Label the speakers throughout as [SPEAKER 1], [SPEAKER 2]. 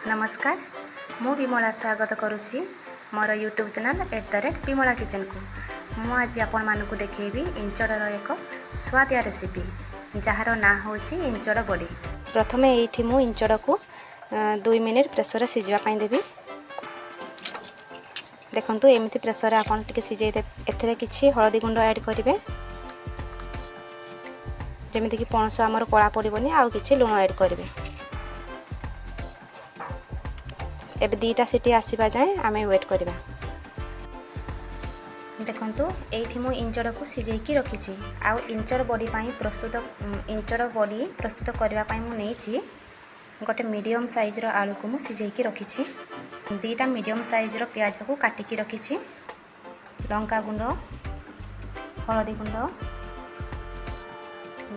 [SPEAKER 1] नमस्कार मु बिमला स्वागत करुच्ची मोर यूट्यूब चैनल @BimalaKitchen को मु आज आपण मानकु देखेबी इंचड़र एक स्वादिया रेसिपी जार ना होची इंचड़ बड़ी। प्रथमे एठी मु इंचड़ को 2 मिनिट प्रेसर रे सिजवा पाई देबी। देखंतु एमिति प्रेसर रे आपण टिके सिजै दे। एथरे किछि हळदी गुंड ऐड करिवे जेमिति कि पणस हमर कळा पड़िबोनी आ किछि लूण ऐड करिवे। एबे 2टा सीटी आसीबा जाए आमे वेट करिबा। देखंतु एठी मु इंचड़ को सिजेकी रखिछि आ इंचड़ बॉडी पई इंचड़ बॉडी प्रस्तुत करबा पई मु नेछि गोटे मीडियम साइज रो आलू को मु सिजेकी रखिछि। 2टा मीडियम साइज रो प्याज को काटिकी रखिछि। लंका गुंड, हळदी गुंड,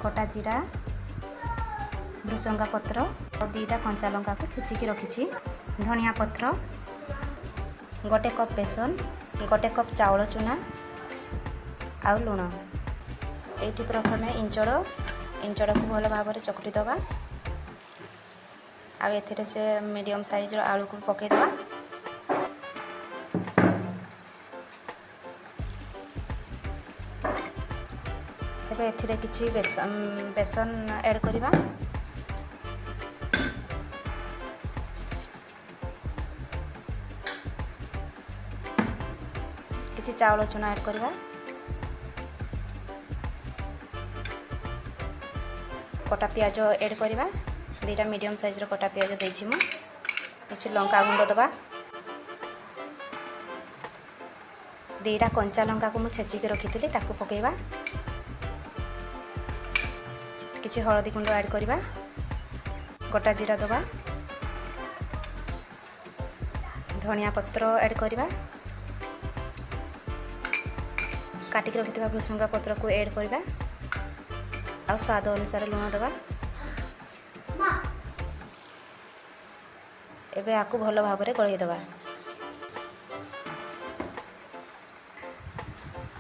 [SPEAKER 1] गोटा जीरा, भृसंगा पत्र और 2टा कंचा लंका को छेचिकी रखिछि। धनिया पत्र, गोटे कप बेसन, गोटे कप चाउल चूना आ लुण। एठी प्रथमे इंचड़ को भल भाव में चकटी दबा। आ एथिरे से मीडियम साइज रो आलू को पके दबा। एबे एथिरे किछि बेसन ऐड करिबा। किछि चावल चूना ऐड करिबा। कटा प्याज ऐड करिबा। 2टा मीडियम साइज रो कटा प्याज देछि मु। किछि लंका गुंड दबा। 2टा कंचा लंका को मु छेची के रखिथिली ताकू पकेइबा। किछि हळदी गुंड ऐड करिबा। गोटा जीरा दबा। धनिया पत्र ऐड करिबा। काटिक रखिथिबा भृसंगा पत्र को ऐड करिबा आ स्वाद अनुसार लूण दबा। एबे आकु भलो भाव रे गळै दबा।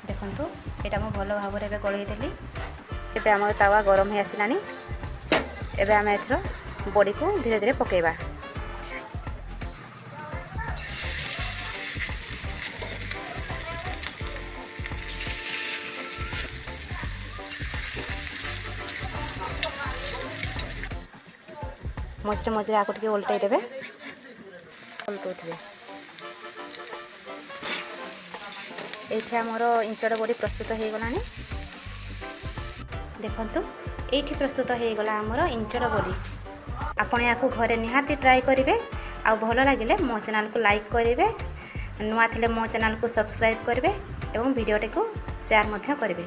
[SPEAKER 1] देखंतु एटा मो भलो भाव रे एबे गळै देली। एबे हमर तावा गरम हे आसिलानी। एबे हम एथरो बॉडी को धीरे धीरे पकेइबा। मझे मझे आको टिके उल्टाई देबे। उल्टौथिबे। एठी हमर इंचड़ बॉडी प्रस्तुत हे गलानी। देखंतु एठी प्रस्तुत हे गला हमर इंचड़ बॉडी। आपण याकू घरे निहाती ट्राई करिवे आ भलो लागिले मो चैनल को लाइक करिवे। नुआ थिले मो चैनल को सब्सक्राइब करिवे एवं वीडियो को शेयर मध्य करिवे।